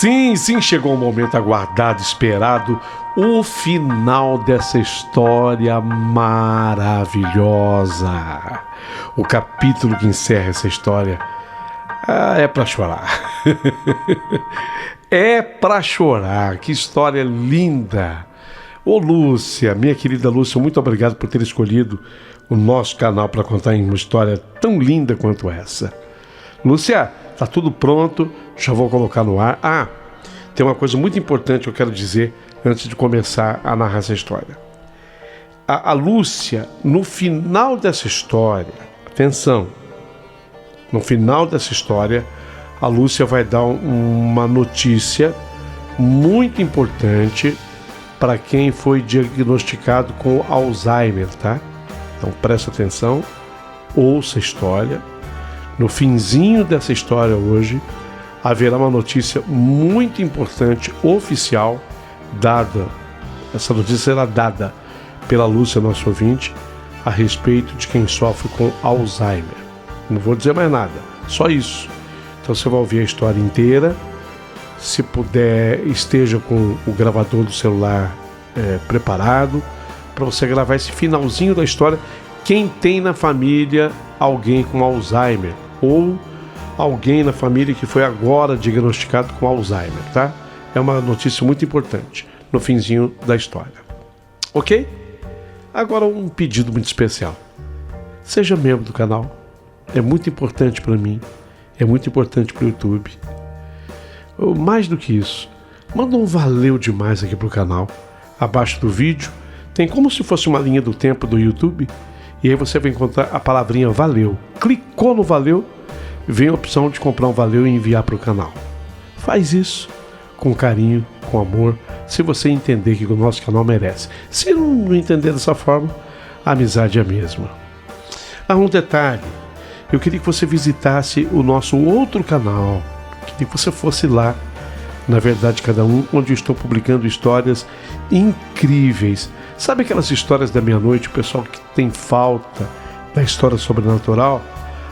Sim, chegou o momento aguardado, esperado, o final dessa história maravilhosa. O capítulo que encerra essa história é pra chorar. É pra chorar, que história linda. Ô Lúcia, minha querida Lúcia, muito obrigado por ter escolhido o nosso canal para contar uma história tão linda quanto essa. Lúcia, tá tudo pronto, já vou colocar no ar. Tem uma coisa muito importante que eu quero dizer antes de começar a narrar essa história. A Lúcia, no final dessa história, atenção, no final dessa história, a Lúcia vai dar uma notícia muito importante para quem foi diagnosticado com Alzheimer, tá? Então presta atenção, ouça a história. No finzinho dessa história hoje, haverá uma notícia muito importante, oficial, dada. Essa notícia será dada pela Lúcia, nosso ouvinte, a respeito de quem sofre com Alzheimer. Não vou dizer mais nada, só isso. Então você vai ouvir a história inteira. Se puder, esteja com o gravador do celular preparado para você gravar esse finalzinho da história. Quem tem na família alguém com Alzheimer ou alguém na família que foi agora diagnosticado com Alzheimer, tá? É uma notícia muito importante no finzinho da história. Ok? Agora um pedido muito especial. Seja membro do canal. É muito importante para mim. É muito importante para o YouTube. Mais do que isso, manda um valeu demais aqui pro canal. Abaixo do vídeo tem como se fosse uma linha do tempo do YouTube. E aí você vai encontrar a palavrinha valeu. Clicou no valeu, vem a opção de comprar um valeu e enviar para o canal. Faz isso com carinho, com amor, se você entender que o nosso canal merece. Se não entender dessa forma, a amizade é a mesma. Um detalhe, eu queria que você visitasse o nosso outro canal. Queria que você fosse lá, na Verdade Cada Um, onde eu estou publicando histórias incríveis. Sabe aquelas histórias da meia-noite, o pessoal que tem falta da história sobrenatural?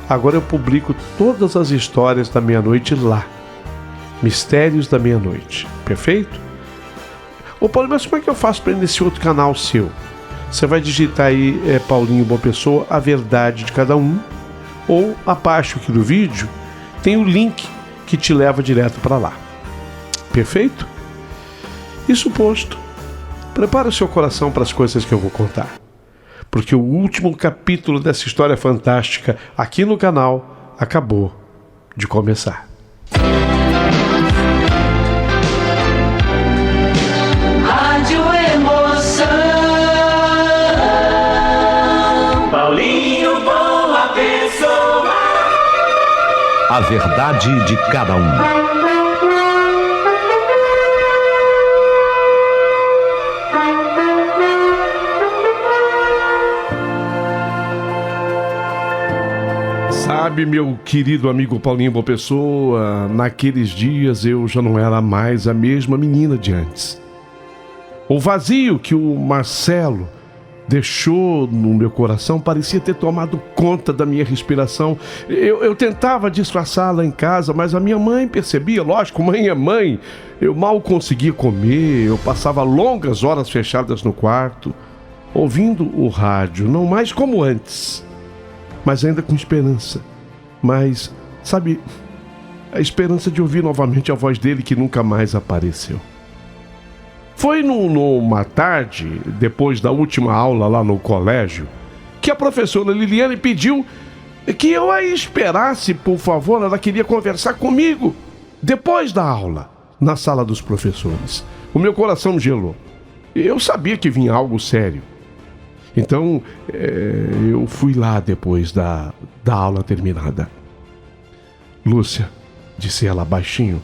Agora eu publico todas as histórias da meia-noite lá. Mistérios da Meia-Noite. Perfeito? Ô Paulo, mas como é que eu faço para ir nesse outro canal seu? Você vai digitar aí, Paulinho Boa Pessoa, A Verdade de Cada Um, ou abaixo aqui do vídeo tem o link que te leva direto para lá. Perfeito? Isso posto, prepara o seu coração para as coisas que eu vou contar. Porque o último capítulo dessa história fantástica aqui no canal acabou de começar. Rádio Emoção, Paulinho Boa Pessoa. A Verdade de Cada Um. Sabe, meu querido amigo Paulinho Boa Pessoa, naqueles dias eu já não era mais a mesma menina de antes. O vazio que o Marcelo deixou no meu coração parecia ter tomado conta da minha respiração. Eu tentava disfarçá-la em casa, mas a minha mãe percebia, lógico, mãe é mãe. Eu mal conseguia comer, eu passava longas horas fechadas no quarto, ouvindo o rádio, não mais como antes, mas ainda com esperança. Mas, sabe, a esperança de ouvir novamente a voz dele que nunca mais apareceu. Foi numa tarde, depois da última aula lá no colégio, que a professora Liliane pediu que eu a esperasse, por favor. Ela queria conversar comigo depois da aula, na sala dos professores. O meu coração gelou. Eu sabia que vinha algo sério. Então, eu fui lá depois da aula terminada. Lúcia, disse ela baixinho,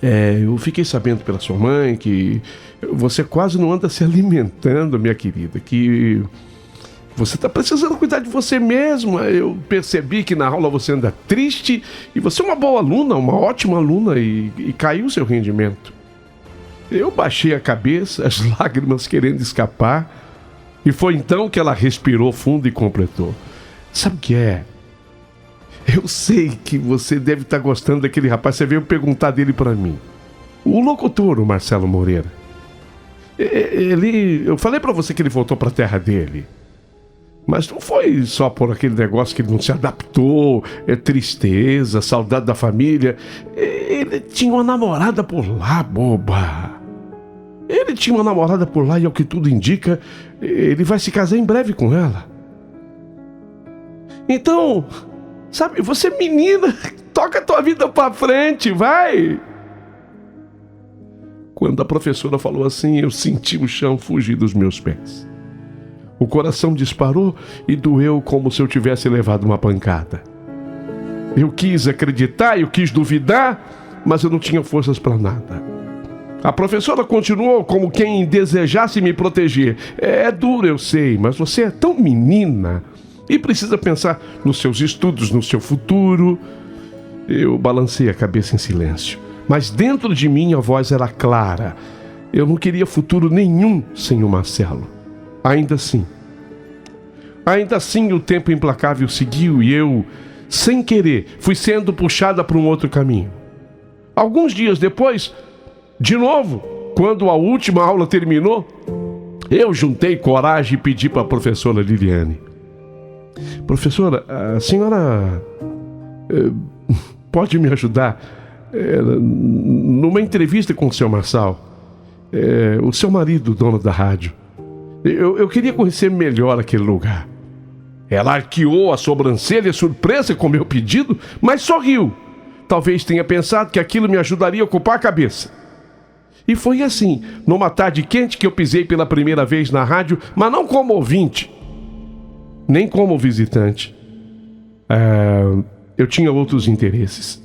eu fiquei sabendo pela sua mãe que você quase não anda se alimentando, minha querida, que você está precisando cuidar de você mesma. Eu percebi que na aula você anda triste e você é uma boa aluna, uma ótima aluna e caiu o seu rendimento. Eu baixei a cabeça, as lágrimas querendo escapar. E foi então que ela respirou fundo e completou. Sabe o que é? Eu sei que você deve estar gostando daquele rapaz. Você veio perguntar dele para mim. O locutor, o Marcelo Moreira. Eu falei para você que ele voltou para a terra dele. Mas não foi só por aquele negócio que ele não se adaptou, tristeza, saudade da família. Ele tinha uma namorada por lá, boba. Ele tinha uma namorada por lá e, ao que tudo indica, ele vai se casar em breve com ela. Então, sabe, você menina, toca a tua vida pra frente, vai! Quando a professora falou assim, eu senti o chão fugir dos meus pés. O coração disparou e doeu como se eu tivesse levado uma pancada. Eu quis acreditar, eu quis duvidar, mas eu não tinha forças para nada. A professora continuou como quem desejasse me proteger. É duro, eu sei, mas você é tão menina e precisa pensar nos seus estudos, no seu futuro. Eu balancei a cabeça em silêncio, mas dentro de mim a voz era clara. Eu não queria futuro nenhum sem o Marcelo. Ainda assim o tempo implacável seguiu e eu, sem querer, fui sendo puxada para um outro caminho. Alguns dias depois, de novo, quando a última aula terminou, eu juntei coragem e pedi para a professora Liliane: professora, a senhora pode me ajudar numa entrevista com o seu Marçal, o seu marido, dono da rádio. Eu queria conhecer melhor aquele lugar. Ela arqueou a sobrancelha, surpresa com meu pedido, mas sorriu. Talvez tenha pensado que aquilo me ajudaria a ocupar a cabeça. E foi assim, numa tarde quente, que eu pisei pela primeira vez na rádio, mas não como ouvinte, nem como visitante. Eu tinha outros interesses.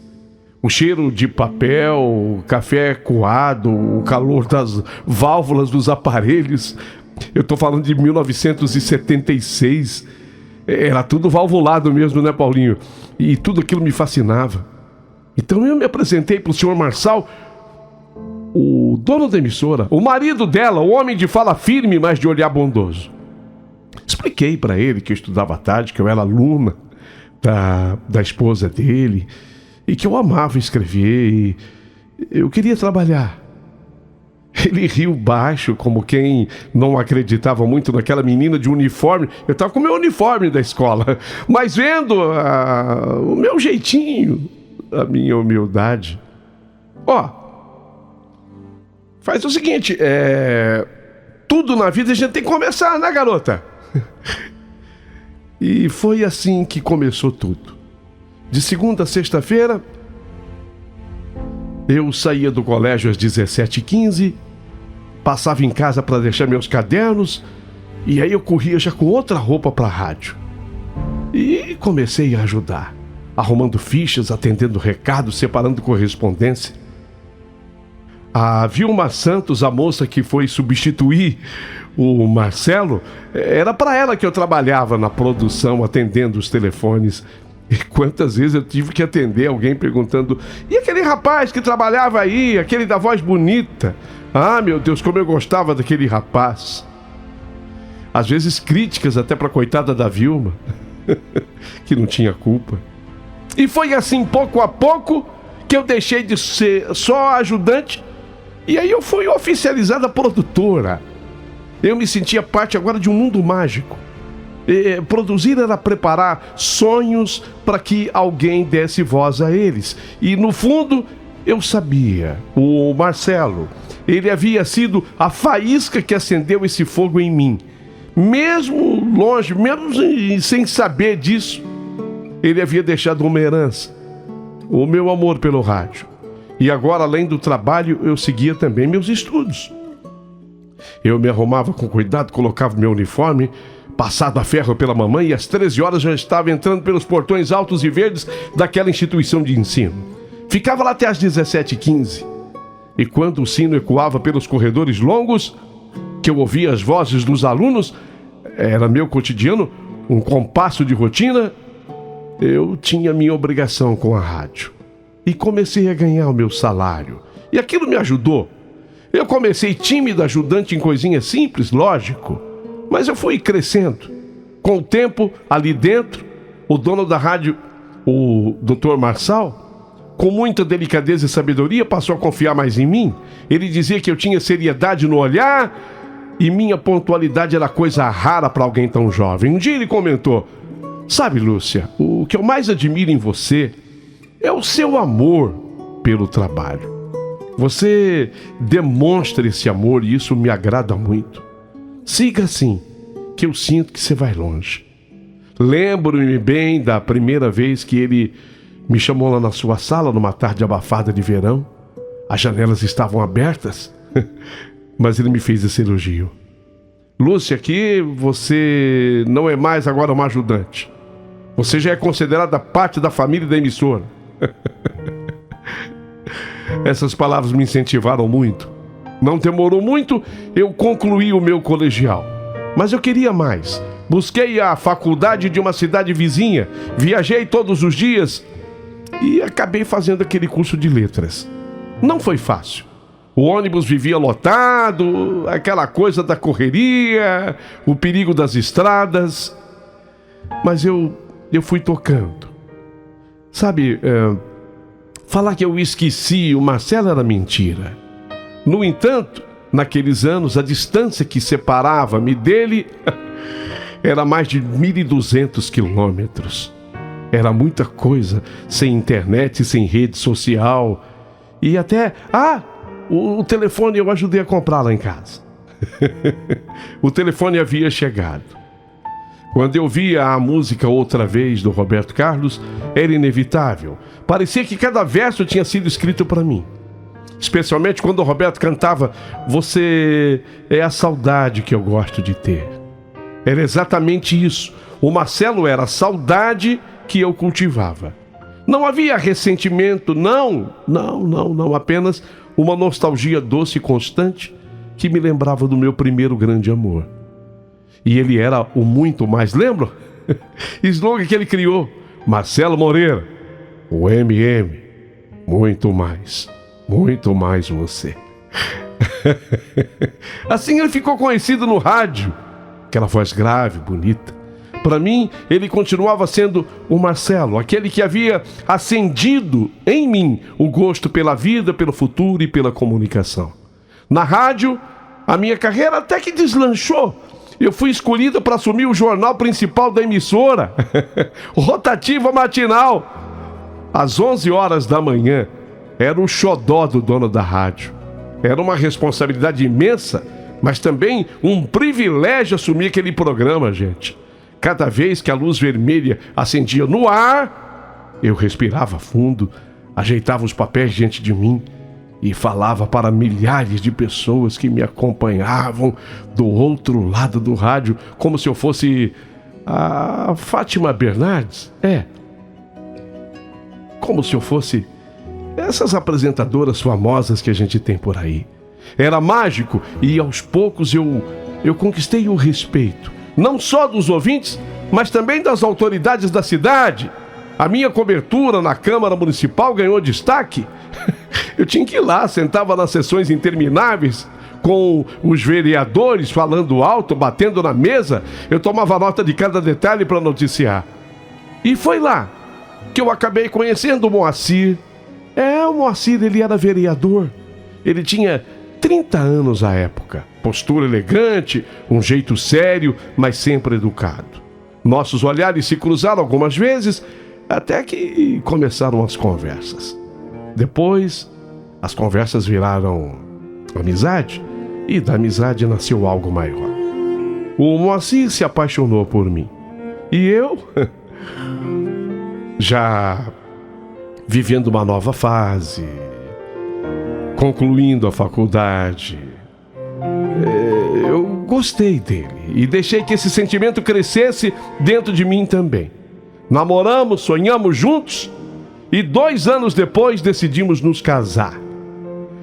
O cheiro de papel, o café coado, o calor das válvulas dos aparelhos. Eu estou falando de 1976. Era tudo valvulado mesmo, né, Paulinho? E tudo aquilo me fascinava. Então eu me apresentei para o senhor Marçal, o dono da emissora, o marido dela, o homem de fala firme, mas de olhar bondoso. Expliquei para ele que eu estudava à tarde, que eu era aluna da esposa dele, e que eu amava escrever, e eu queria trabalhar. Ele riu baixo, como quem não acreditava muito naquela menina de uniforme. Eu estava com o meu uniforme da escola, mas vendo o meu jeitinho, a minha humildade. Faz o seguinte, tudo na vida a gente tem que começar, né, garota? E foi assim que começou tudo. De segunda a sexta-feira, eu saía do colégio às 17h15, passava em casa para deixar meus cadernos, e aí eu corria já com outra roupa para a rádio. E comecei a ajudar, arrumando fichas, atendendo recados, separando correspondência. A Vilma Santos, a moça que foi substituir o Marcelo, era para ela que eu trabalhava na produção, atendendo os telefones. E quantas vezes eu tive que atender alguém perguntando: e aquele rapaz que trabalhava aí, aquele da voz bonita? Ah, meu Deus, como eu gostava daquele rapaz. Às vezes críticas até para a coitada da Vilma, que não tinha culpa. E foi assim, pouco a pouco, que eu deixei de ser só ajudante, e aí eu fui oficializada produtora. Eu me sentia parte agora de um mundo mágico. Produzir era preparar sonhos para que alguém desse voz a eles. E no fundo, eu sabia, o Marcelo, ele havia sido a faísca que acendeu esse fogo em mim. Mesmo longe, mesmo sem saber disso, ele havia deixado uma herança, o meu amor pelo rádio. E agora, além do trabalho, eu seguia também meus estudos. Eu me arrumava com cuidado, colocava meu uniforme, passado a ferro pela mamãe, e às 13 horas já estava entrando pelos portões altos e verdes daquela instituição de ensino. Ficava lá até às 17h15. E quando o sino ecoava pelos corredores longos, que eu ouvia as vozes dos alunos, era meu cotidiano, um compasso de rotina, eu tinha minha obrigação com a rádio. E comecei a ganhar o meu salário. E aquilo me ajudou. Eu comecei tímido, ajudante em coisinhas simples, lógico. Mas eu fui crescendo. Com o tempo, ali dentro, o dono da rádio o Dr. Marçal, com muita delicadeza e sabedoria, passou a confiar mais em mim. Ele dizia que eu tinha seriedade no olhar e minha pontualidade era coisa rara para alguém tão jovem. Um dia ele comentou: sabe, Lúcia, o que eu mais admiro em você é o seu amor pelo trabalho. Você demonstra esse amor e isso me agrada muito. Siga assim, que eu sinto que você vai longe. Lembro-me bem da primeira vez que ele me chamou lá na sua sala, numa tarde abafada de verão. As janelas estavam abertas, mas ele me fez esse elogio. Lúcia, aqui você não é mais agora uma ajudante. Você já é considerada parte da família da emissora. Essas palavras me incentivaram muito. Não demorou muito, eu concluí o meu colegial. Mas eu queria mais. Busquei a faculdade de uma cidade vizinha, viajei todos os dias e acabei fazendo aquele curso de letras. Não foi fácil. O ônibus vivia lotado, aquela coisa da correria, o perigo das estradas. Mas eu fui tocando. Sabe, falar que eu esqueci o Marcelo era mentira. No entanto, naqueles anos, a distância que separava-me dele era mais de 1.200 quilômetros. Era muita coisa, sem internet, sem rede social. E até... o telefone eu ajudei a comprar lá em casa. O telefone havia chegado. Quando eu via a música Outra Vez, do Roberto Carlos, era inevitável. Parecia que cada verso tinha sido escrito para mim. Especialmente quando o Roberto cantava: você é a saudade que eu gosto de ter. Era exatamente isso. O Marcelo era a saudade que eu cultivava. Não havia ressentimento, não. Apenas uma nostalgia doce e constante que me lembrava do meu primeiro grande amor. E ele era o muito mais, lembra? Slogan que ele criou: Marcelo Moreira, o MM, muito mais você. Assim ele ficou conhecido no rádio. Aquela voz grave, bonita. Para mim, ele continuava sendo o Marcelo, aquele que havia acendido em mim o gosto pela vida, pelo futuro e pela comunicação. Na rádio, a minha carreira até que deslanchou. Eu fui escolhida para assumir o jornal principal da emissora, Rotativa Matinal. Às 11 horas da manhã, era o xodó do dono da rádio. Era uma responsabilidade imensa, mas também um privilégio assumir aquele programa, gente. Cada vez que a luz vermelha acendia no ar, eu respirava fundo, ajeitava os papéis diante de mim e falava para milhares de pessoas que me acompanhavam do outro lado do rádio, como se eu fosse a Fátima Bernardes. Como se eu fosse essas apresentadoras famosas que a gente tem por aí. Era mágico e aos poucos eu conquistei o respeito, não só dos ouvintes, mas também das autoridades da cidade. A minha cobertura na Câmara Municipal ganhou destaque. Eu tinha que ir lá, sentava nas sessões intermináveis com os vereadores falando alto, batendo na mesa. Eu tomava nota de cada detalhe para noticiar. E foi lá que eu acabei conhecendo o Moacir. O Moacir, ele era vereador. Ele tinha 30 anos à época. Postura elegante, um jeito sério, mas sempre educado. Nossos olhares se cruzaram algumas vezes, até que começaram as conversas. Depois, as conversas viraram amizade, e da amizade nasceu algo maior. O Moacir se apaixonou por mim. E eu, já vivendo uma nova fase, concluindo a faculdade, eu gostei dele e deixei que esse sentimento crescesse dentro de mim também. Namoramos, sonhamos juntos e 2 anos depois decidimos nos casar.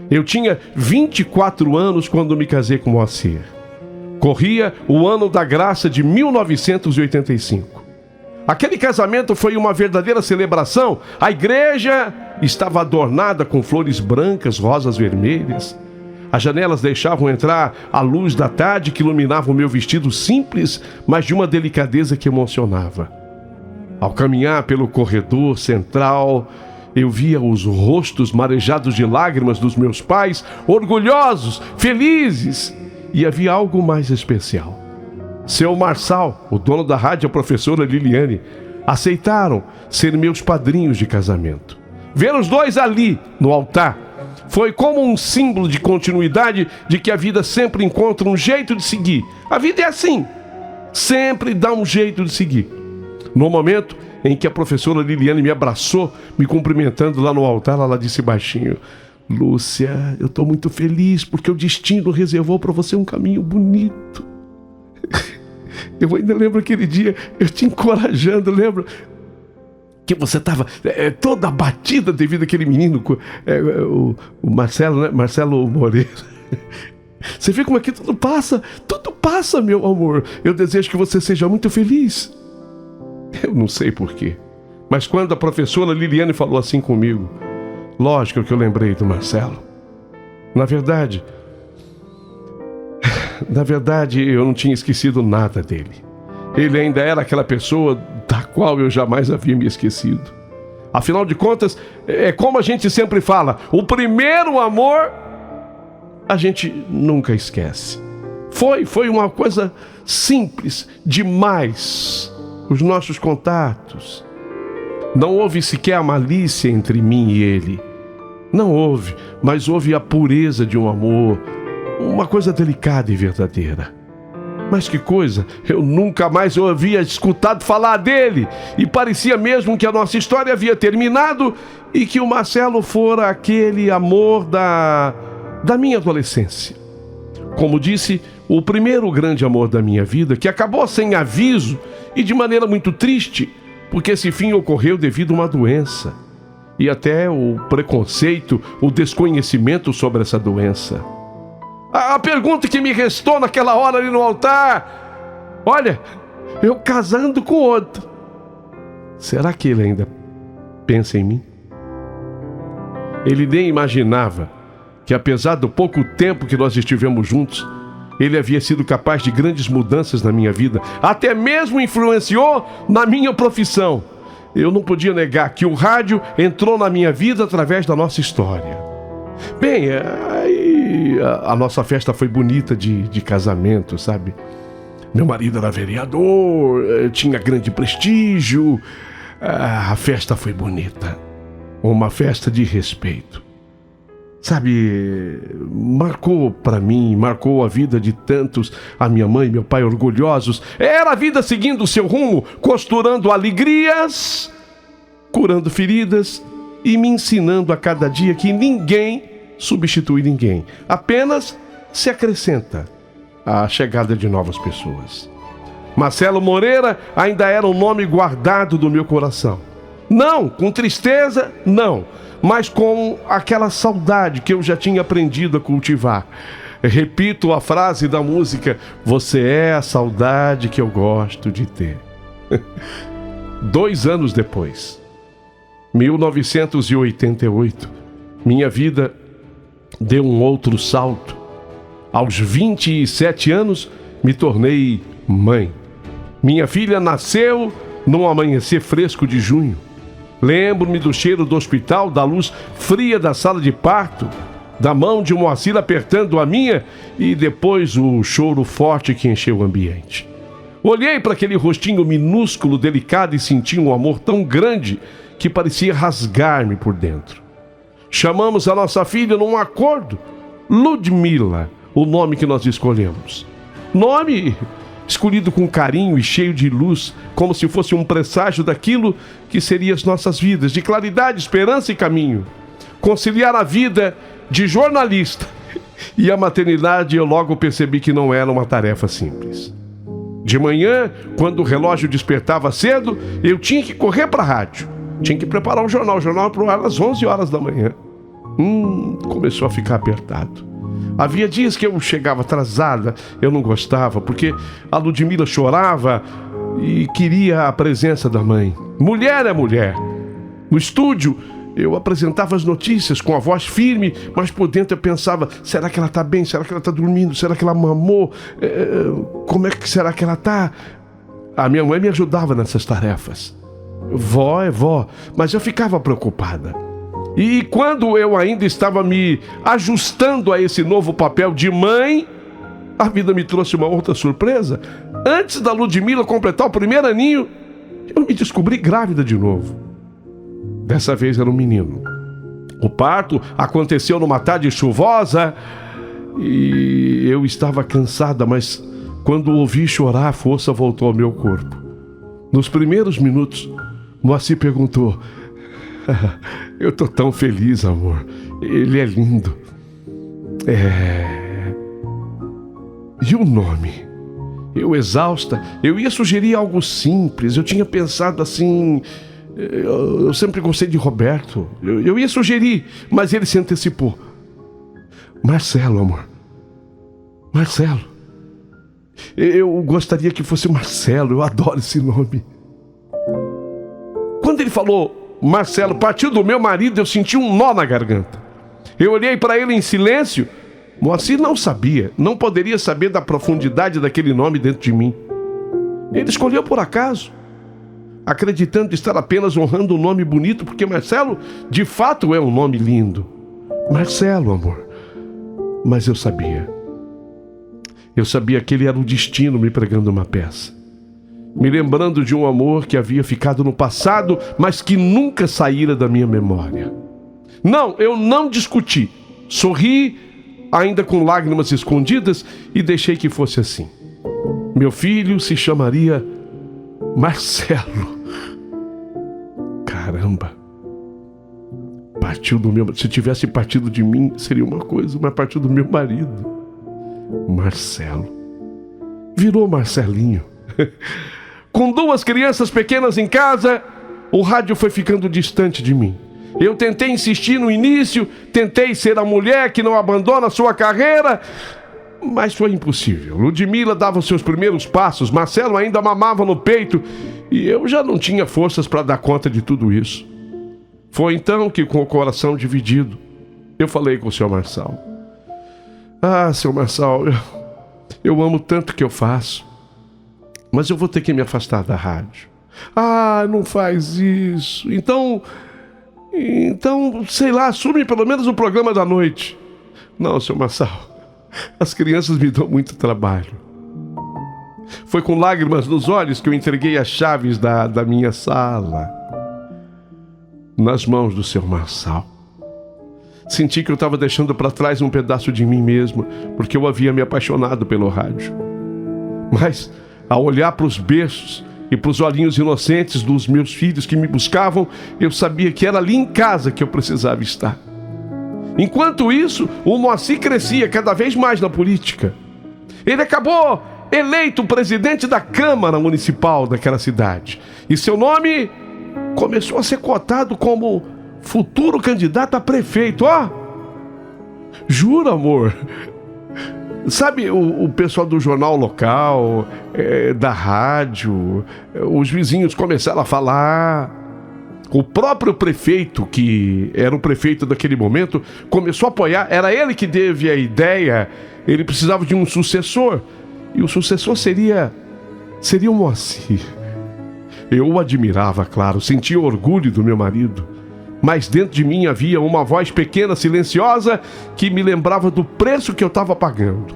Eu tinha 24 anos quando me casei com Moacir. Corria o ano da graça de 1985. Aquele casamento foi uma verdadeira celebração. A igreja estava adornada com flores brancas, rosas vermelhas. As janelas deixavam entrar a luz da tarde que iluminava o meu vestido simples, mas de uma delicadeza que emocionava. Ao caminhar pelo corredor central, eu via os rostos marejados de lágrimas dos meus pais, orgulhosos, felizes. E havia algo mais especial. Seu Marçal, o dono da rádio, e a professora Liliane, aceitaram ser meus padrinhos de casamento. Ver os dois ali, no altar, foi como um símbolo de continuidade, de que a vida sempre encontra um jeito de seguir. A vida é assim, sempre dá um jeito de seguir. No momento em que a professora Liliane me abraçou, me cumprimentando lá no altar, ela disse baixinho: Lúcia, eu estou muito feliz porque o destino reservou para você um caminho bonito. Eu ainda lembro aquele dia, eu te encorajando, lembro que você estava toda abatida devido àquele menino, o Marcelo, né? Marcelo Moreira. Você vê como é que tudo passa, meu amor. Eu desejo que você seja muito feliz. Eu não sei porquê, mas quando a professora Liliane falou assim comigo, lógico que eu lembrei do Marcelo. Na verdade, eu não tinha esquecido nada dele. Ele ainda era aquela pessoa da qual eu jamais havia me esquecido. Afinal de contas, é como a gente sempre fala, o primeiro amor a gente nunca esquece. Foi uma coisa simples demais. Os nossos contatos. Não houve sequer a malícia entre mim e ele. Não houve, mas houve a pureza de um amor, uma coisa delicada e verdadeira. Mas que coisa, eu nunca mais havia escutado falar dele, e parecia mesmo que a nossa história havia terminado e que o Marcelo fora aquele amor da minha adolescência. Como disse, o primeiro grande amor da minha vida, que acabou sem aviso e de maneira muito triste, porque esse fim ocorreu devido a uma doença. E até o preconceito, o desconhecimento sobre essa doença. A pergunta que me restou naquela hora ali no altar: olha, eu casando com outro, será que ele ainda pensa em mim? Ele nem imaginava que, apesar do pouco tempo que nós estivemos juntos, ele havia sido capaz de grandes mudanças na minha vida, até mesmo influenciou na minha profissão. Eu não podia negar que o rádio entrou na minha vida através da nossa história. Bem, aí a nossa festa foi bonita de casamento, sabe? Meu marido era vereador, tinha grande prestígio. A festa foi bonita, uma festa de respeito. Sabe, marcou para mim, marcou a vida de tantos, a minha mãe e meu pai orgulhosos. Era a vida seguindo o seu rumo, costurando alegrias, curando feridas e me ensinando a cada dia que ninguém substitui ninguém. Apenas se acrescenta a chegada de novas pessoas. Marcelo Moreira ainda era um nome guardado do meu coração. Não com tristeza, não, mas com aquela saudade que eu já tinha aprendido a cultivar. Repito a frase da música: você é a saudade que eu gosto de ter. 2 anos depois, 1988, minha vida deu um outro salto. Aos 27 anos, me tornei mãe. Minha filha nasceu num amanhecer fresco de junho. Lembro-me do cheiro do hospital, da luz fria da sala de parto, da mão de Moacir apertando a minha e depois o choro forte que encheu o ambiente. Olhei para aquele rostinho minúsculo, delicado e senti um amor tão grande que parecia rasgar-me por dentro. Chamamos a nossa filha num acordo Ludmila, o nome que nós escolhemos. Nome escolhido com carinho e cheio de luz, como se fosse um presságio daquilo que seria as nossas vidas, de claridade, esperança e caminho. Conciliar a vida de jornalista e a maternidade, eu logo percebi que não era uma tarefa simples. De manhã, quando o relógio despertava cedo, eu tinha que correr para a rádio. Tinha que preparar o jornal para o ar às 11 horas da manhã. Começou a ficar apertado. Havia dias que eu chegava atrasada, eu não gostava, porque a Ludmila chorava e queria a presença da mãe. Mulher é mulher. No estúdio, eu apresentava as notícias com a voz firme, mas por dentro eu pensava: será que ela está bem? Será que ela está dormindo? Será que ela mamou? Como é que será que ela está? A minha mãe me ajudava nessas tarefas. Vó é vó, mas eu ficava preocupada. E quando eu ainda estava me ajustando a esse novo papel de mãe, a vida me trouxe uma outra surpresa. Antes da Ludmila completar o primeiro aninho, eu me descobri grávida de novo. Dessa vez era um menino. O parto aconteceu numa tarde chuvosa e eu estava cansada, mas quando ouvi chorar, a força voltou ao meu corpo. Nos primeiros minutos, Moacir perguntou: eu tô tão feliz, amor. Ele é lindo. E o nome? Eu, exausta, eu ia sugerir algo simples. Eu tinha pensado assim... Eu sempre gostei de Roberto. Eu ia sugerir, mas ele se antecipou. Marcelo, amor. Marcelo. Eu gostaria que fosse Marcelo. Eu adoro esse nome. Quando ele falou Marcelo, partiu do meu marido, eu senti um nó na garganta. Eu olhei para ele em silêncio. Moacir não sabia, não poderia saber da profundidade daquele nome dentro de mim. Ele escolheu por acaso, acreditando estar apenas honrando um nome bonito, porque Marcelo, de fato, é um nome lindo. Marcelo, amor. Mas eu sabia. Eu sabia que ele era o destino me pregando uma peça. Me lembrando de um amor que havia ficado no passado, mas que nunca saíra da minha memória. Não, eu não discuti. Sorri, ainda com lágrimas escondidas, e deixei que fosse assim. Meu filho se chamaria Marcelo. Caramba. Partiu do meu... Se tivesse partido de mim, seria uma coisa, mas partiu do meu marido. Marcelo. Virou Marcelinho. Com 2 crianças pequenas em casa, o rádio foi ficando distante de mim. Eu tentei insistir no início, tentei ser a mulher que não abandona sua carreira, mas foi impossível. Ludmila dava os seus primeiros passos, Marcelo ainda mamava no peito e eu já não tinha forças para dar conta de tudo isso. Foi então que, com o coração dividido, eu falei com o seu Marçal. Ah, seu Marçal, eu amo tanto o que eu faço, mas eu vou ter que me afastar da rádio. Ah, não faz isso. Então, sei lá, assume pelo menos o programa da noite. Não, seu Marçal, as crianças me dão muito trabalho. Foi com lágrimas nos olhos que eu entreguei as chaves da minha sala nas mãos do seu Marçal. Senti que eu estava deixando para trás um pedaço de mim mesmo, porque eu havia me apaixonado pelo rádio. Mas, ao olhar para os berços e para os olhinhos inocentes dos meus filhos que me buscavam, eu sabia que era ali em casa que eu precisava estar. Enquanto isso, o Moacir crescia cada vez mais na política. Ele acabou eleito presidente da Câmara Municipal daquela cidade. E seu nome começou a ser cotado como futuro candidato a prefeito. Ó, jura, amor? Sabe, o pessoal do jornal local, da rádio, os vizinhos começaram a falar. O próprio prefeito, que era o prefeito daquele momento, começou a apoiar. Era ele que teve a ideia. Ele precisava de um sucessor. E o sucessor seria o Moacir. Eu o admirava, claro, sentia orgulho do meu marido. Mas dentro de mim havia uma voz pequena, silenciosa, que me lembrava do preço que eu estava pagando.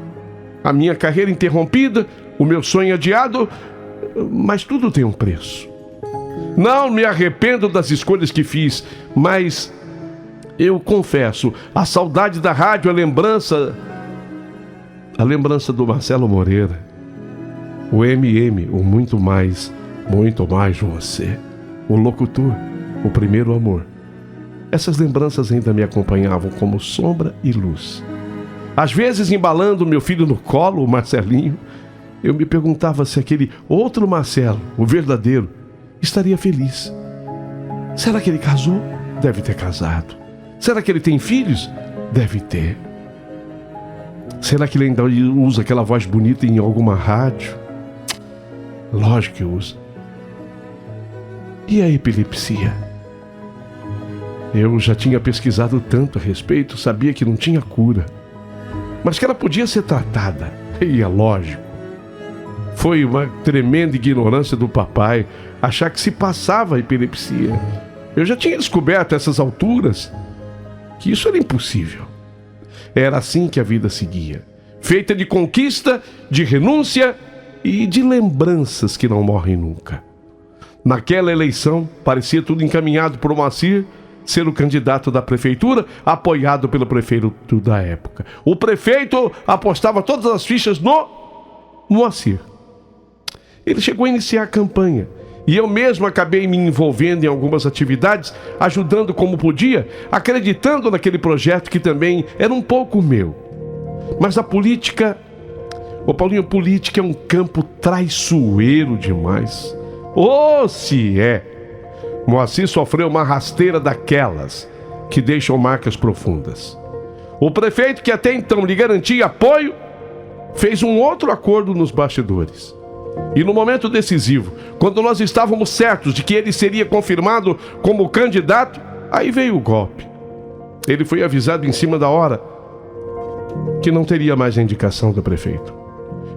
A minha carreira interrompida, o meu sonho adiado, mas tudo tem um preço. Não me arrependo das escolhas que fiz, mas eu confesso, a saudade da rádio, a lembrança do Marcelo Moreira, o MM, o muito mais você, o locutor, o primeiro amor. Essas lembranças ainda me acompanhavam como sombra e luz. Às vezes, embalando meu filho no colo, o Marcelinho, eu me perguntava se aquele outro Marcelo, o verdadeiro, estaria feliz. Será que ele casou? Deve ter casado. Será que ele tem filhos? Deve ter. Será que ele ainda usa aquela voz bonita em alguma rádio? Lógico que usa. E a epilepsia? Eu já tinha pesquisado tanto a respeito, sabia que não tinha cura, mas que ela podia ser tratada. E é lógico. Foi uma tremenda ignorância do papai achar que se passava a epilepsia. Eu já tinha descoberto a essas alturas que isso era impossível. Era assim que a vida seguia, feita de conquista, de renúncia e de lembranças que não morrem nunca. Naquela eleição, parecia tudo encaminhado por Moacir ser o candidato da prefeitura, apoiado pelo prefeito da época. O prefeito apostava todas as fichas no Moacir. Ele chegou a iniciar a campanha e eu mesmo acabei me envolvendo em algumas atividades, ajudando como podia, acreditando naquele projeto que também era um pouco meu. Mas a política, Paulinho, política é um campo traiçoeiro demais. Se é! Moacir sofreu uma rasteira daquelas que deixam marcas profundas. O prefeito, que até então lhe garantia apoio, fez um outro acordo nos bastidores. E no momento decisivo, quando nós estávamos certos de que ele seria confirmado como candidato, aí veio o golpe. Ele foi avisado em cima da hora que não teria mais a indicação do prefeito.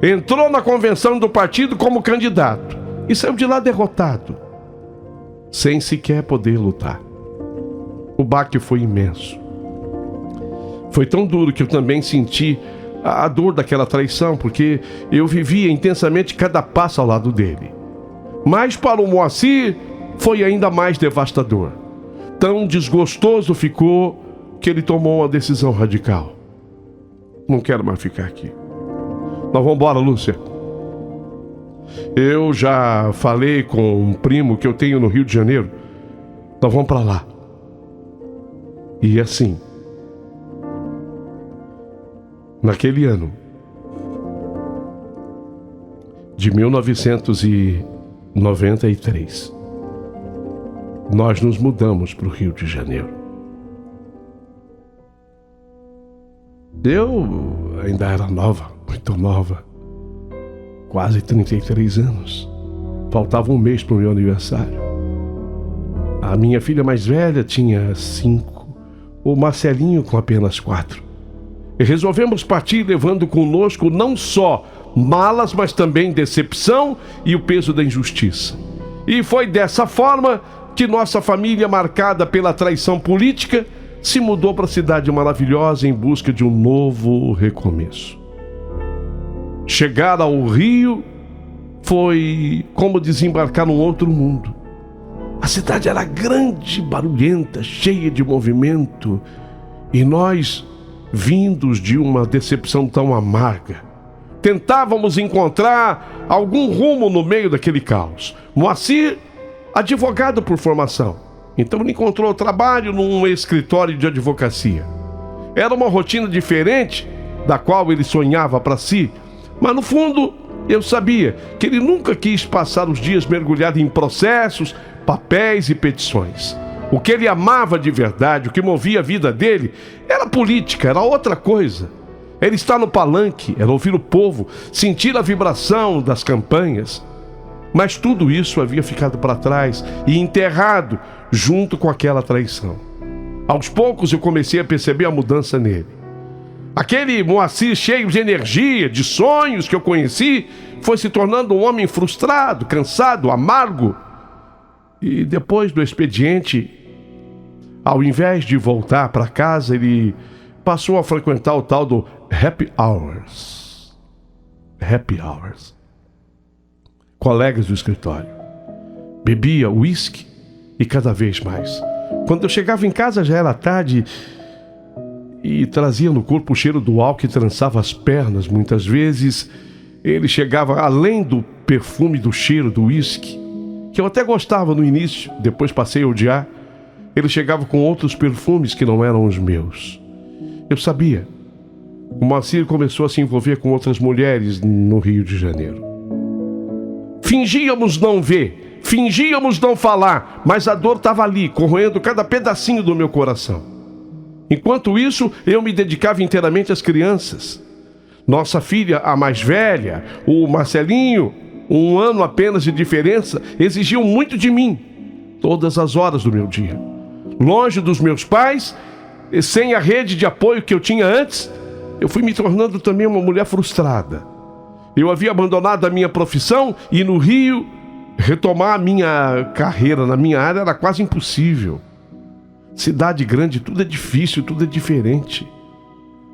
Entrou na convenção do partido como candidato e saiu de lá derrotado, sem sequer poder lutar. O baque foi imenso. Foi tão duro que eu também senti a dor daquela traição, porque eu vivia intensamente cada passo ao lado dele. Mas para o Moacir foi ainda mais devastador. Tão desgostoso ficou que ele tomou uma decisão radical. Não quero mais ficar aqui. Nós vamos embora, Lúcia. Eu já falei com um primo que eu tenho no Rio de Janeiro. Nós vamos para lá. E assim, naquele ano de 1993, nós nos mudamos para o Rio de Janeiro. Eu ainda era nova, muito nova, quase 33 anos. Faltava um mês para o meu aniversário. A minha filha mais velha tinha 5, o Marcelinho com apenas 4. E resolvemos partir levando conosco não só malas, mas também decepção e o peso da injustiça. E foi dessa forma que nossa família, marcada pela traição política, se mudou para a cidade maravilhosa em busca de um novo recomeço. Chegar ao Rio foi como desembarcar num outro mundo. A cidade era grande, barulhenta, cheia de movimento, e nós, vindos de uma decepção tão amarga, tentávamos encontrar algum rumo no meio daquele caos. Moacir, advogado por formação, então ele encontrou trabalho num escritório de advocacia. Era uma rotina diferente da qual ele sonhava para si, mas no fundo eu sabia que ele nunca quis passar os dias mergulhado em processos, papéis e petições. O que ele amava de verdade, o que movia a vida dele, era política, era outra coisa. Era estar no palanque, era ouvir o povo, sentir a vibração das campanhas. Mas tudo isso havia ficado para trás e enterrado junto com aquela traição. Aos poucos eu comecei a perceber a mudança nele. Aquele Moacir cheio de energia, de sonhos que eu conheci, foi se tornando um homem frustrado, cansado, amargo. E depois do expediente, ao invés de voltar para casa, ele passou a frequentar o tal do Happy Hours. Happy Hours. Colegas do escritório. Bebia uísque e cada vez mais. Quando eu chegava em casa já era tarde e trazia no corpo o cheiro do álcool que trançava as pernas. Muitas vezes ele chegava além do perfume do cheiro do uísque, que eu até gostava no início, depois passei a odiar. Ele chegava com outros perfumes que não eram os meus. Eu sabia. O Moacir começou a se envolver com outras mulheres no Rio de Janeiro. Fingíamos não ver, fingíamos não falar, mas a dor estava ali, corroendo cada pedacinho do meu coração. Enquanto isso, eu me dedicava inteiramente às crianças. Nossa filha, a mais velha, o Marcelinho, 1 ano apenas de diferença, exigiam muito de mim, todas as horas do meu dia. Longe dos meus pais, sem a rede de apoio que eu tinha antes, eu fui me tornando também uma mulher frustrada. Eu havia abandonado a minha profissão e no Rio retomar a minha carreira na minha área era quase impossível. Cidade grande, tudo é difícil, tudo é diferente.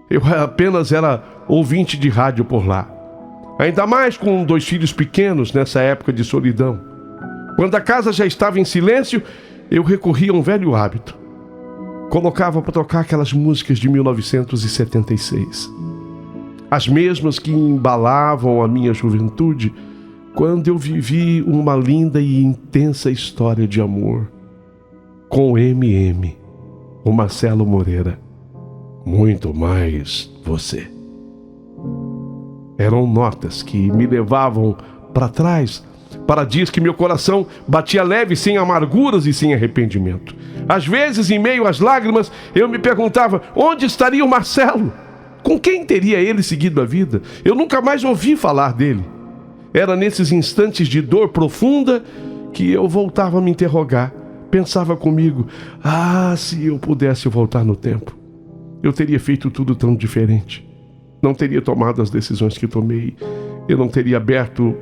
Eu apenas era ouvinte de rádio por lá. Ainda mais com 2 filhos pequenos nessa época de solidão. Quando a casa já estava em silêncio, eu recorria a um velho hábito. Colocava para tocar aquelas músicas de 1976. As mesmas que embalavam a minha juventude, quando eu vivi uma linda e intensa história de amor com o M.M., o Marcelo Moreira. Muito mais você. Eram notas que me levavam para trás, para dias que meu coração batia leve, sem amarguras e sem arrependimento. Às vezes, em meio às lágrimas, eu me perguntava: onde estaria o Marcelo? Com quem teria ele seguido a vida? Eu nunca mais ouvi falar dele. Era nesses instantes de dor profunda que eu voltava a me interrogar. Pensava comigo: se eu pudesse voltar no tempo, eu teria feito tudo tão diferente. Não teria tomado as decisões que tomei. Eu não teria aberto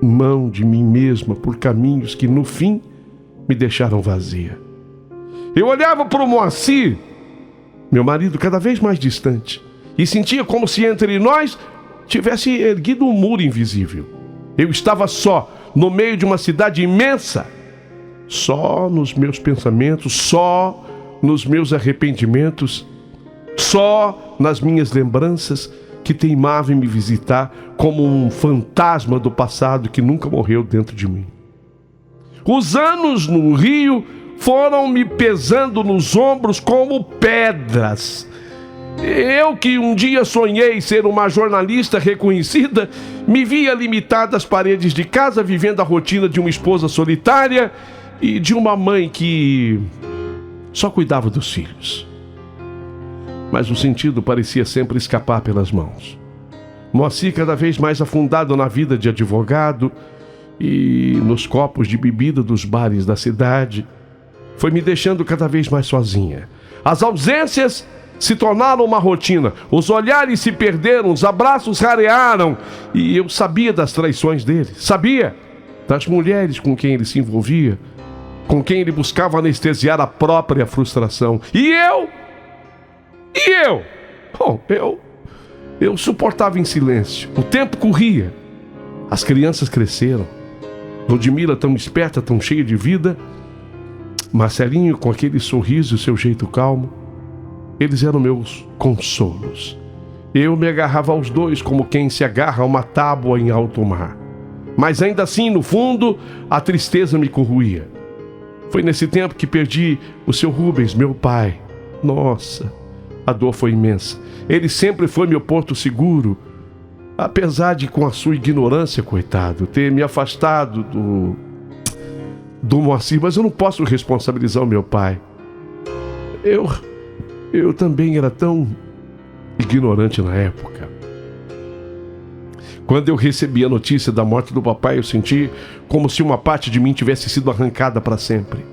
mão de mim mesma por caminhos que, no fim, me deixaram vazia. Eu olhava para o Moacir, meu marido, cada vez mais distante, e sentia como se entre nós tivesse erguido um muro invisível. Eu estava só, no meio de uma cidade imensa, só nos meus pensamentos, só nos meus arrependimentos, só nas minhas lembranças que teimavam em me visitar como um fantasma do passado que nunca morreu dentro de mim. Os anos no Rio foram me pesando nos ombros como pedras. Eu, que um dia sonhei ser uma jornalista reconhecida, me via limitada às paredes de casa, vivendo a rotina de uma esposa solitária e de uma mãe que só cuidava dos filhos. Mas o sentido parecia sempre escapar pelas mãos. Moacir, cada vez mais afundado na vida de advogado e nos copos de bebida dos bares da cidade, foi me deixando cada vez mais sozinha. As ausências se tornaram uma rotina, os olhares se perderam, os abraços rarearam, e eu sabia das traições dele, sabia das mulheres com quem ele se envolvia, com quem ele buscava anestesiar a própria frustração. E eu suportava em silêncio. O tempo corria, as crianças cresceram. Ludmila, tão esperta, tão cheia de vida, Marcelinho com aquele sorriso e seu jeito calmo, eles eram meus consolos. Eu me agarrava aos dois como quem se agarra a uma tábua em alto mar. Mas ainda assim, no fundo, a tristeza me corroía. Foi nesse tempo que perdi o seu Rubens, meu pai. Nossa, a dor foi imensa. Ele sempre foi meu porto seguro, apesar de, com a sua ignorância, coitado, ter me afastado do Moacir. Mas eu não posso responsabilizar o meu pai. Eu também era tão ignorante na época. Quando eu recebi a notícia da morte do papai, eu senti como se uma parte de mim tivesse sido arrancada para sempre.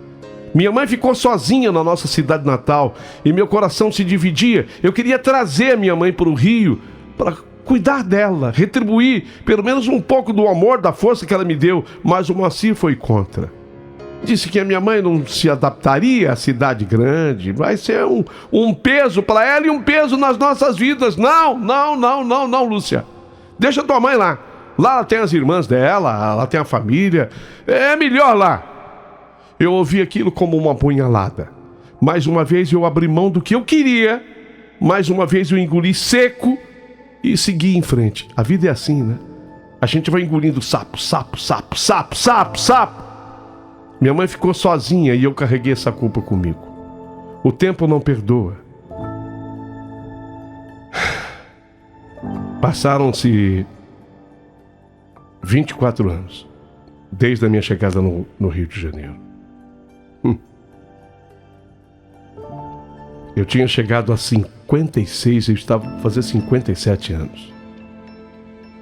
Minha mãe ficou sozinha na nossa cidade natal e meu coração se dividia. Eu queria trazer a minha mãe para o Rio para cuidar dela, retribuir pelo menos um pouco do amor, da força que ela me deu, mas o Moacir foi contra. Disse que a minha mãe não se adaptaria à cidade grande, vai ser um peso para ela e um peso nas nossas vidas. Não, Lúcia. Deixa tua mãe lá. Lá ela tem as irmãs dela, ela tem a família. É melhor lá. Eu ouvi aquilo como uma punhalada. Mais uma vez eu abri mão do que eu queria. Mais uma vez eu engoli seco e segui em frente. A vida é assim, né? A gente vai engolindo sapo. Minha mãe ficou sozinha e eu carreguei essa culpa comigo. O tempo não perdoa. Passaram-se 24 anos desde a minha chegada no Rio de Janeiro. Eu tinha chegado a 56, eu estava a fazer 57 anos.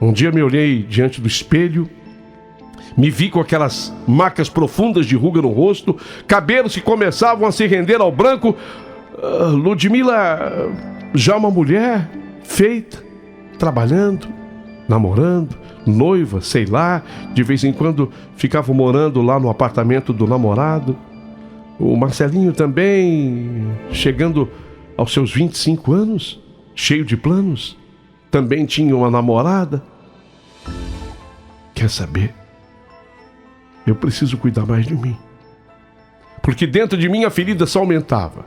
Um dia me olhei diante do espelho, me vi com aquelas marcas profundas de ruga no rosto, cabelos que começavam a se render ao branco. Ludmila, já uma mulher feita, trabalhando, namorando, noiva, sei lá. De vez em quando ficava morando lá no apartamento do namorado. O Marcelinho também, chegando aos seus 25 anos, cheio de planos, também tinha uma namorada. Quer saber? Eu preciso cuidar mais de mim. Porque dentro de mim a ferida só aumentava.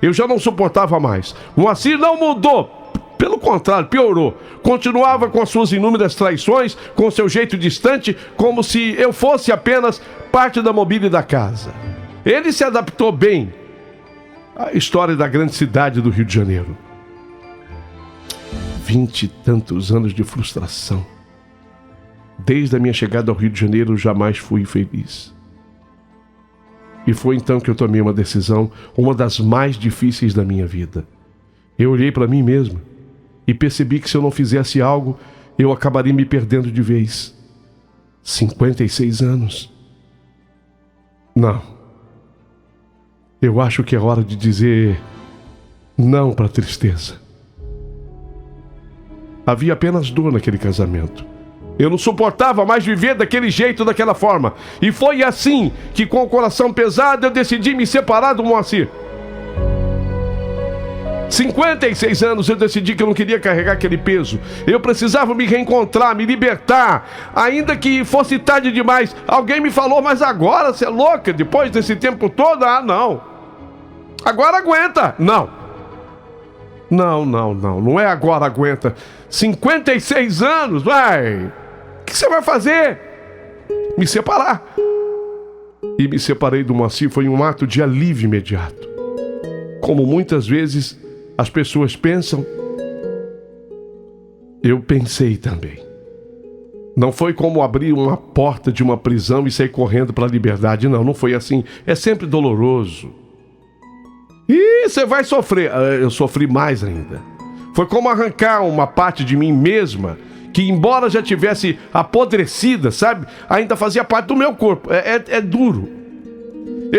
Eu já não suportava mais. Moacir não mudou. Pelo contrário, piorou. Continuava com as suas inúmeras traições, com seu jeito distante, como se eu fosse apenas parte da mobília da casa. Ele se adaptou bem à história da grande cidade do Rio de Janeiro. 20 e tantos anos de frustração. Desde a minha chegada ao Rio de Janeiro, eu jamais fui feliz. E foi então que eu tomei uma decisão, uma das mais difíceis da minha vida. Eu olhei para mim mesmo e percebi que se eu não fizesse algo, eu acabaria me perdendo de vez. 56 anos. Não. Eu acho que é hora de dizer não para a tristeza. Havia apenas dor naquele casamento. Eu não suportava mais viver daquele jeito, daquela forma. E foi assim que, com o coração pesado, eu decidi me separar do Moacir. 56 anos eu decidi que eu não queria carregar aquele peso. Eu precisava me reencontrar, me libertar, ainda que fosse tarde demais. Alguém me falou, mas agora você é louca, depois desse tempo todo? Ah, não. Agora aguenta. Não. Não é agora aguenta. 56 anos, vai. O que você vai fazer? Me separar. E me separei do Moacir foi um ato de alívio imediato. Como muitas vezes as pessoas pensam, eu pensei também. Não foi como abrir uma porta de uma prisão e sair correndo para a liberdade. Não foi assim. É sempre doloroso. E você vai sofrer. Eu sofri mais ainda. Foi como arrancar uma parte de mim mesma que, embora já tivesse apodrecida, sabe, ainda fazia parte do meu corpo. É duro.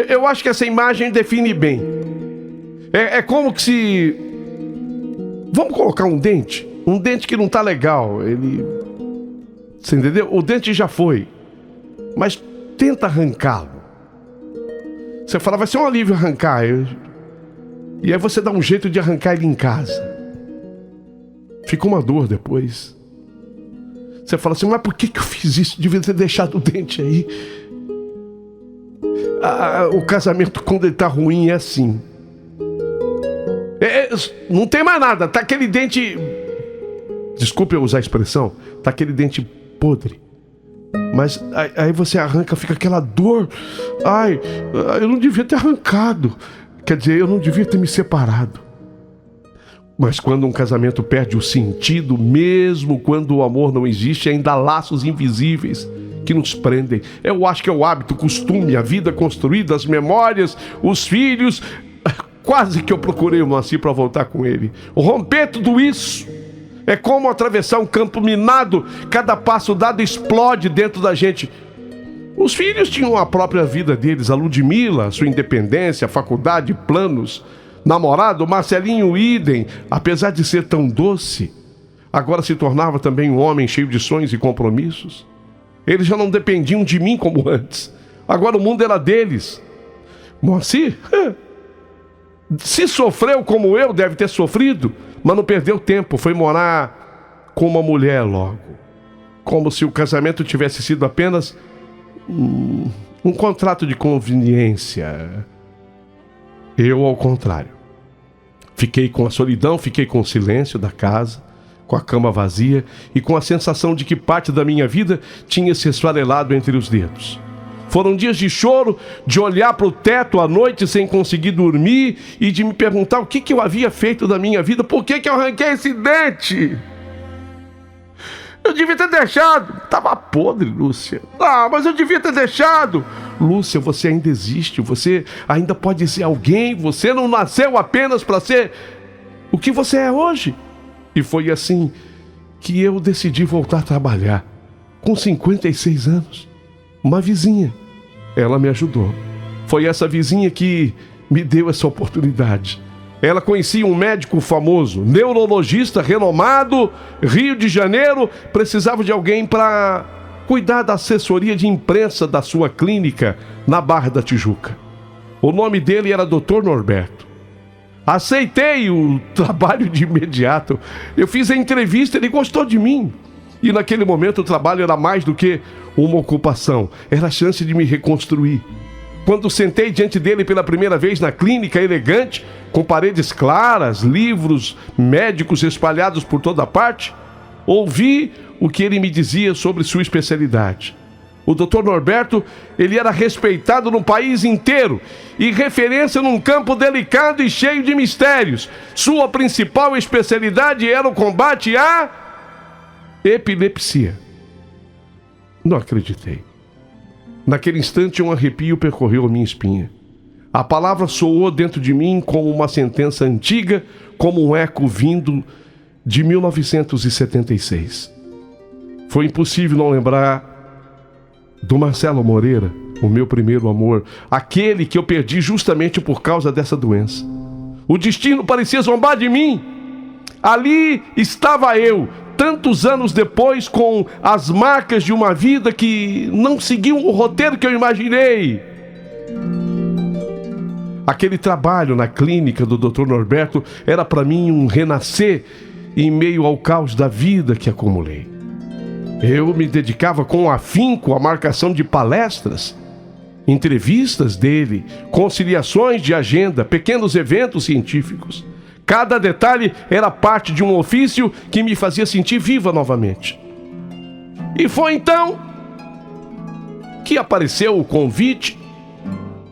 Eu acho que essa imagem define bem. É como que se... Vamos colocar um dente que não tá legal. Você entendeu? O dente já foi. Mas tenta arrancá-lo. Você fala, vai ser um alívio arrancar. E aí você dá um jeito de arrancar ele em casa. Fica uma dor depois. Você fala assim, mas por que eu fiz isso? Devia ter deixado o dente aí. O casamento, quando ele tá ruim, é assim. Não tem mais nada. Tá aquele dente... Desculpe eu usar a expressão. Tá aquele dente podre. Mas aí você arranca, fica aquela dor. Ai, eu não devia ter arrancado. Quer dizer, eu não devia ter me separado. Mas quando um casamento perde o sentido, mesmo quando o amor não existe, ainda há laços invisíveis que nos prendem. Eu acho que é o hábito, o costume, a vida construída, as memórias, os filhos. Quase que eu procurei o Moacir para voltar com ele. Romper tudo isso é como atravessar um campo minado. Cada passo dado explode dentro da gente. Os filhos tinham a própria vida deles, a Ludmila, a sua independência, a faculdade, planos. Namorado, Marcelinho, idem, apesar de ser tão doce, agora se tornava também um homem cheio de sonhos e compromissos. Eles já não dependiam de mim como antes. Agora o mundo era deles. Moacir, se sofreu como eu, deve ter sofrido, mas não perdeu tempo, foi morar com uma mulher logo. Como se o casamento tivesse sido apenas um contrato de conveniência. Eu, ao contrário. Fiquei com a solidão, fiquei com o silêncio da casa, com a cama vazia e com a sensação de que parte da minha vida tinha se esfarelado entre os dedos. Foram dias de choro, de olhar para o teto à noite sem conseguir dormir e de me perguntar o que eu havia feito da minha vida, por que eu arranquei esse dente? Eu devia ter deixado. Estava podre, Lúcia. Mas eu devia ter deixado. Lúcia, você ainda existe, você ainda pode ser alguém, você não nasceu apenas para ser o que você é hoje. E foi assim que eu decidi voltar a trabalhar, com 56 anos. Uma vizinha, ela me ajudou. Foi essa vizinha que me deu essa oportunidade. ela conhecia um médico famoso, neurologista renomado, Rio de Janeiro, precisava de alguém para cuidar da assessoria de imprensa da sua clínica na Barra da Tijuca. O nome dele era Dr. Norberto. Aceitei o trabalho de imediato. Eu fiz a entrevista, ele gostou de mim. E naquele momento o trabalho era mais do que uma ocupação, era a chance de me reconstruir. Quando sentei diante dele pela primeira vez na clínica elegante, com paredes claras, livros médicos espalhados por toda parte, ouvi o que ele me dizia sobre sua especialidade. O Dr. Norberto, ele era respeitado no país inteiro e referência num campo delicado e cheio de mistérios. Sua principal especialidade era o combate à epilepsia. Não acreditei. Naquele instante, um arrepio percorreu a minha espinha. A palavra soou dentro de mim como uma sentença antiga, como um eco vindo de 1976. Foi impossível não lembrar do Marcelo Moreira, o meu primeiro amor, aquele que eu perdi justamente por causa dessa doença. O destino parecia zombar de mim. Ali estava eu, tantos anos depois, com as marcas de uma vida que não seguiu o roteiro que eu imaginei. Aquele trabalho na clínica do Dr. Norberto era para mim um renascer em meio ao caos da vida que acumulei. Eu me dedicava com afinco à marcação de palestras, entrevistas dele, conciliações de agenda, pequenos eventos científicos. Cada detalhe era parte de um ofício que me fazia sentir viva novamente. E foi então que apareceu o convite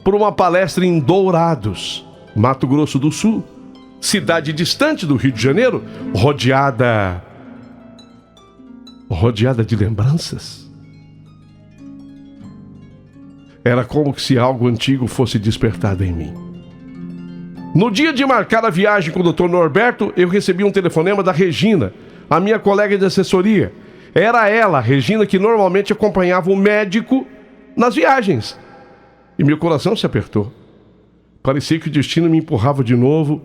para uma palestra em Dourados, Mato Grosso do Sul, cidade distante do Rio de Janeiro, rodeada de lembranças. Era como se algo antigo fosse despertado em mim. No dia de marcar a viagem com o Dr. Norberto, eu recebi um telefonema da Regina, a minha colega de assessoria. Era ela, Regina, que normalmente acompanhava o médico nas viagens. E meu coração se apertou. Parecia que o destino me empurrava de novo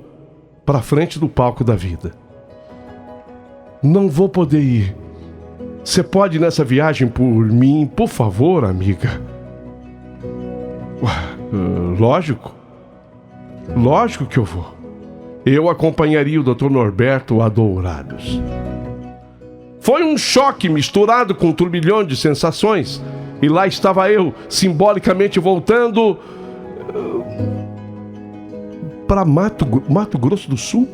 para frente do palco da vida. Não vou poder ir. Você pode ir nessa viagem por mim, por favor, amiga? Lógico. Lógico que eu vou. Eu acompanharia o Dr. Norberto a Dourados. Foi um choque misturado com um turbilhão de sensações. E lá estava eu, simbolicamente voltando para Mato Grosso do Sul.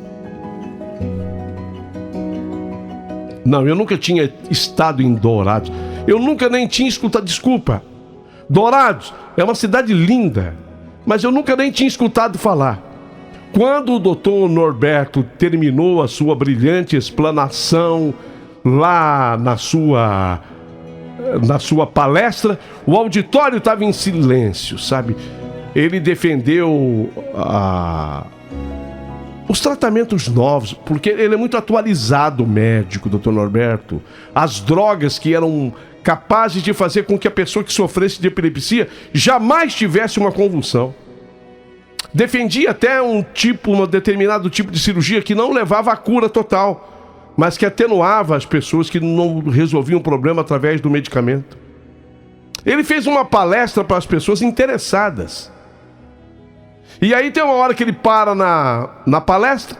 Não, eu nunca tinha estado em Dourados. Eu nunca nem tinha escutado, desculpa. Dourados é uma cidade linda, mas eu nunca nem tinha escutado falar. Quando o Dr. Norberto terminou a sua brilhante explanação lá na sua palestra, o auditório estava em silêncio, sabe? Ele defendeu os tratamentos novos, porque ele é muito atualizado, o médico, Dr. Norberto. As drogas que eram capazes de fazer com que a pessoa que sofresse de epilepsia jamais tivesse uma convulsão. Defendia até um determinado tipo de cirurgia que não levava à cura total, mas que atenuava as pessoas que não resolviam o problema através do medicamento. Ele fez uma palestra para as pessoas interessadas. E aí tem uma hora que ele para na palestra.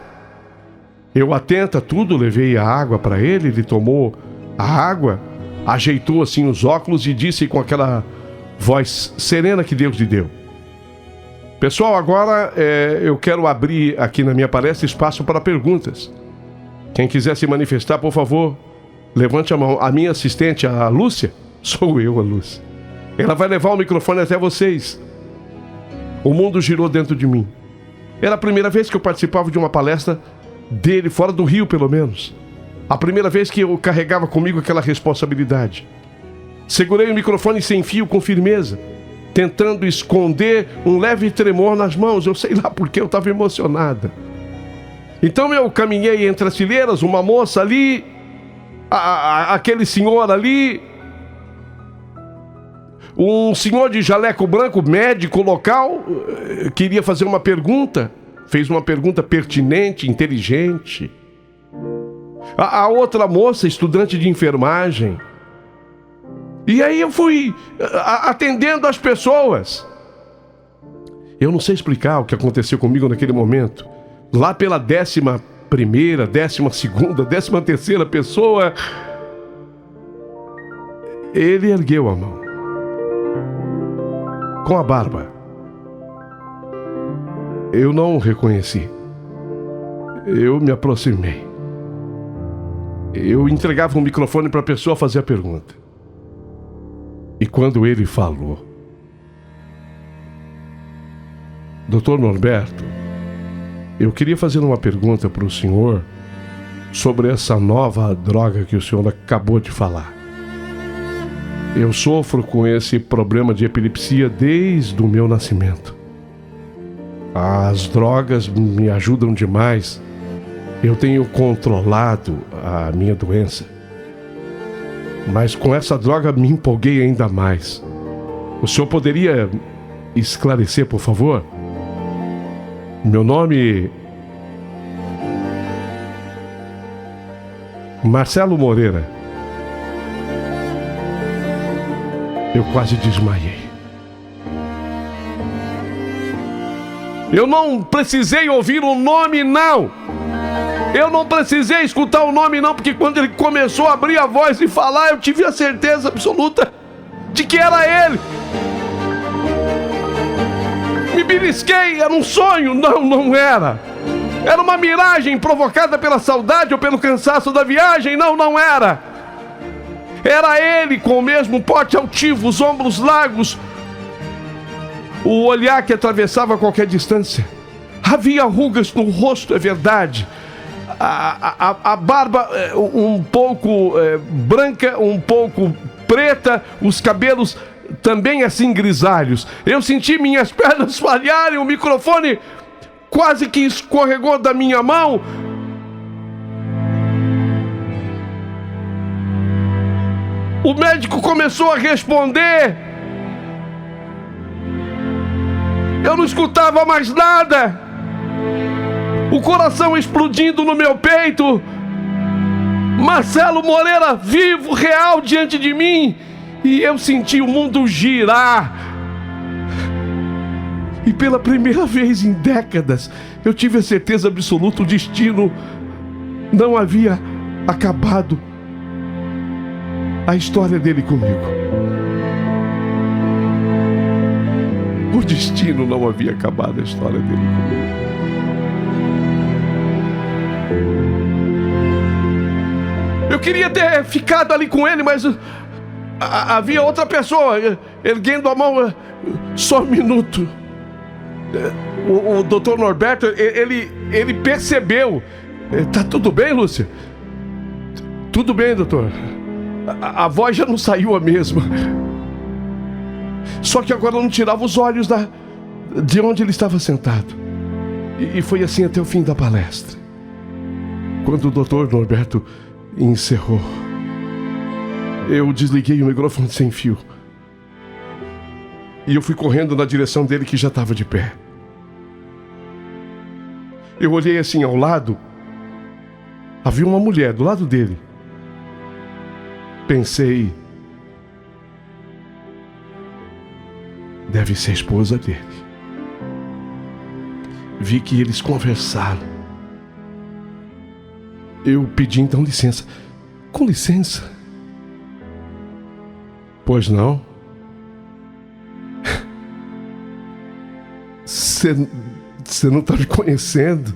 Eu atento a tudo, levei a água para ele, ele tomou a água, ajeitou assim os óculos e disse com aquela voz serena que Deus lhe deu: pessoal, agora eu quero abrir aqui na minha palestra espaço para perguntas. Quem quiser se manifestar, por favor, levante a mão. A minha assistente, a Lúcia, sou eu, a Lúcia. Ela vai levar o microfone até vocês. O mundo girou dentro de mim. Era a primeira vez que eu participava de uma palestra dele, fora do Rio, pelo menos. A primeira vez que eu carregava comigo aquela responsabilidade. Segurei o microfone sem fio com firmeza, tentando esconder um leve tremor nas mãos. Eu sei lá porque eu estava emocionada. Então eu caminhei entre as fileiras, uma moça ali, aquele senhor ali, um senhor de jaleco branco, médico local, queria fazer uma pergunta. fez uma pergunta pertinente, inteligente. A outra moça, estudante de enfermagem. E aí eu fui atendendo as pessoas. Eu não sei explicar o que aconteceu comigo naquele momento. Lá pela 11ª, 12ª, 13ª pessoa, ele ergueu a mão, com a barba. Eu não o reconheci. Eu me aproximei. Eu entregava um microfone para a pessoa fazer a pergunta. E quando ele falou: Dr. Norberto, eu queria fazer uma pergunta para o senhor sobre essa nova droga que o senhor acabou de falar. Eu sofro com esse problema de epilepsia desde o meu nascimento. As drogas me ajudam demais. Eu tenho controlado a minha doença. Mas com essa droga me empolguei ainda mais. O senhor poderia esclarecer, por favor? Meu nome... Marcelo Moreira. Eu quase desmaiei. Eu não precisei ouvir o nome, não. Eu não precisei escutar o nome, não, porque quando ele começou a abrir a voz e falar, eu tive a certeza absoluta de que era ele. Me belisquei, era um sonho. Não, não era. Era uma miragem provocada pela saudade ou pelo cansaço da viagem. Não, não era. Era ele, com o mesmo porte altivo, os ombros largos, o olhar que atravessava qualquer distância. Havia rugas no rosto, é verdade. A barba um pouco branca, um pouco preta, os cabelos também assim grisalhos. Eu senti minhas pernas falharem, o microfone quase que escorregou da minha mão. O médico começou a responder. Eu não escutava mais nada. O coração explodindo no meu peito. Marcelo Moreira vivo, real diante de mim. E eu senti o mundo girar. E pela primeira vez em décadas, eu tive a certeza absoluta: o destino não havia acabado. A história dele comigo. O destino não havia acabado, a história dele comigo. Eu queria ter ficado ali com ele, mas havia outra pessoa erguendo a mão. Só um minuto. O Dr. Norberto, ele percebeu. Tá tudo bem, Lúcia? Tudo bem, doutor. A voz já não saiu a mesma. Só que agora não tirava os olhos de onde ele estava sentado. E foi assim até o fim da palestra. Quando o Dr. Norberto encerrou, eu desliguei o microfone sem fio. E eu fui correndo na direção dele, que já estava de pé. Eu olhei assim ao lado. Havia uma mulher do lado dele. Pensei, deve ser a esposa dele. Vi que eles conversaram. Eu pedi então licença. Com licença? Pois não? Você não está me conhecendo?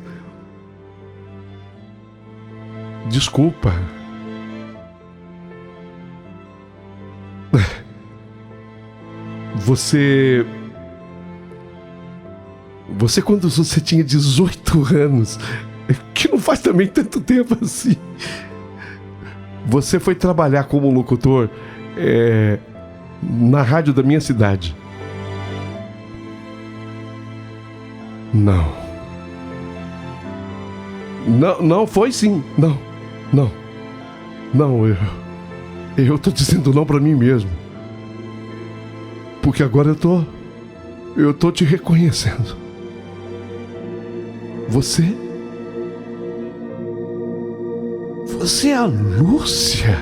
Desculpa. Você quando você tinha 18 anos, que não faz também tanto tempo assim, você foi trabalhar como locutor na rádio da minha cidade. Não foi sim. Não, eu tô dizendo não pra mim mesmo. Porque agora eu tô te reconhecendo. Você é a Lúcia?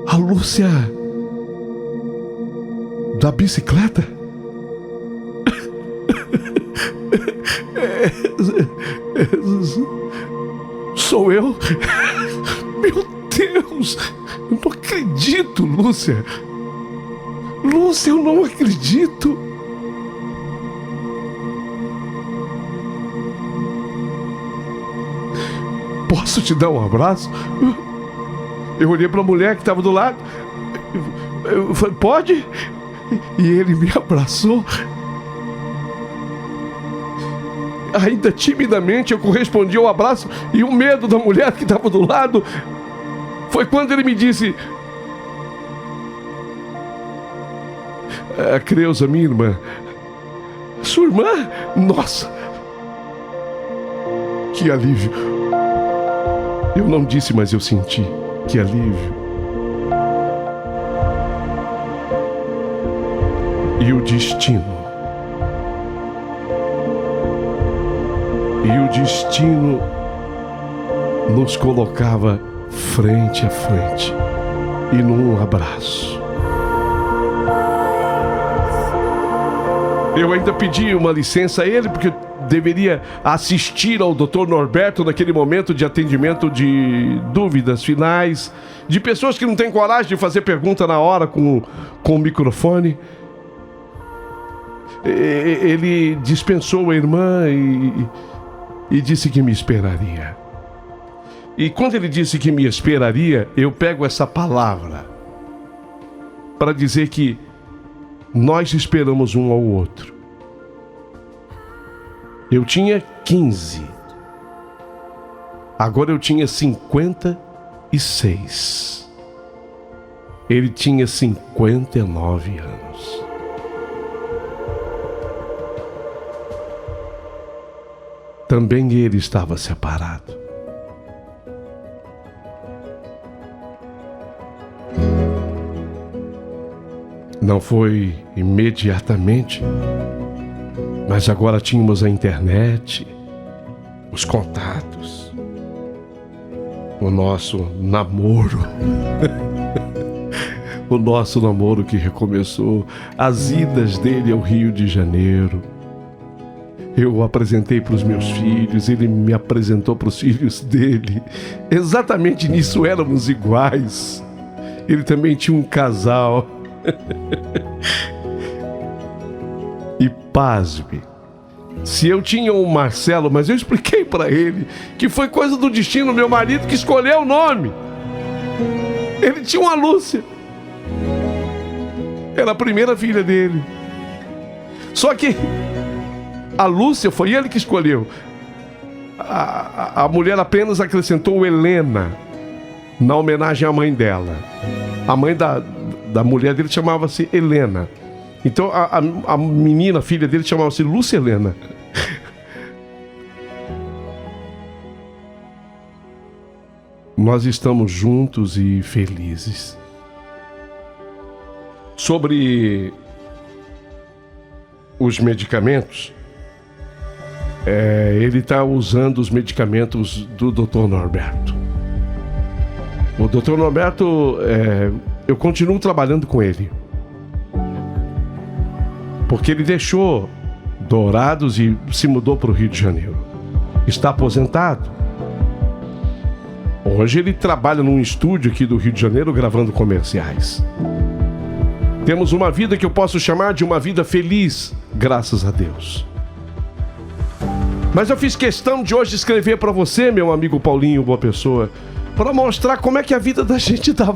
A Lúcia da bicicleta? Sou eu? Meu Deus! Eu não acredito, Lúcia! Lúcia, eu não acredito! Posso te dar um abraço? Eu olhei para a mulher que estava do lado. Eu falei, pode? E ele me abraçou. Ainda timidamente eu correspondi ao abraço, e o medo da mulher que estava do lado foi quando ele me disse: a Creuza, minha irmã. Sua irmã? Nossa! Que alívio! Eu não disse, mas eu senti. Que alívio! E o destino? E o destino nos colocava frente a frente e num abraço. Eu ainda pedi uma licença a ele, porque eu deveria assistir ao Dr. Norberto naquele momento de atendimento de dúvidas finais, de pessoas que não têm coragem de fazer pergunta na hora com o microfone. Ele dispensou a irmã e disse que me esperaria. E quando ele disse que me esperaria, eu pego essa palavra para dizer que nós esperamos um ao outro. Eu tinha 15. Agora eu tinha 56. Ele tinha 59 anos. Também ele estava separado. Não foi imediatamente, mas agora tínhamos a internet, os contatos, o nosso namoro. O nosso namoro que recomeçou, as idas dele ao Rio de Janeiro. Eu o apresentei para os meus filhos, ele me apresentou para os filhos dele. Exatamente nisso éramos iguais. Ele também tinha um casal. E pasme, se eu tinha um Marcelo, mas eu expliquei para ele que foi coisa do destino, meu marido que escolheu o nome. Ele tinha uma Lúcia. Era a primeira filha dele. Só que a Lúcia foi ele que escolheu. A mulher apenas acrescentou Helena, na homenagem à mãe dela. A mãe da mulher dele chamava-se Helena. Então a menina, a filha dele, chamava-se Lúcia Helena. Nós estamos juntos e felizes. Sobre os medicamentos, ele está usando os medicamentos do Dr. Norberto. O Dr. Norberto, eu continuo trabalhando com ele, porque ele deixou Dourados e se mudou para o Rio de Janeiro. Está aposentado. Hoje ele trabalha num estúdio aqui do Rio de Janeiro gravando comerciais. Temos uma vida que eu posso chamar de uma vida feliz, graças a Deus. Mas eu fiz questão de hoje escrever para você, meu amigo Paulinho Boa Pessoa, para mostrar como é que a vida da gente dá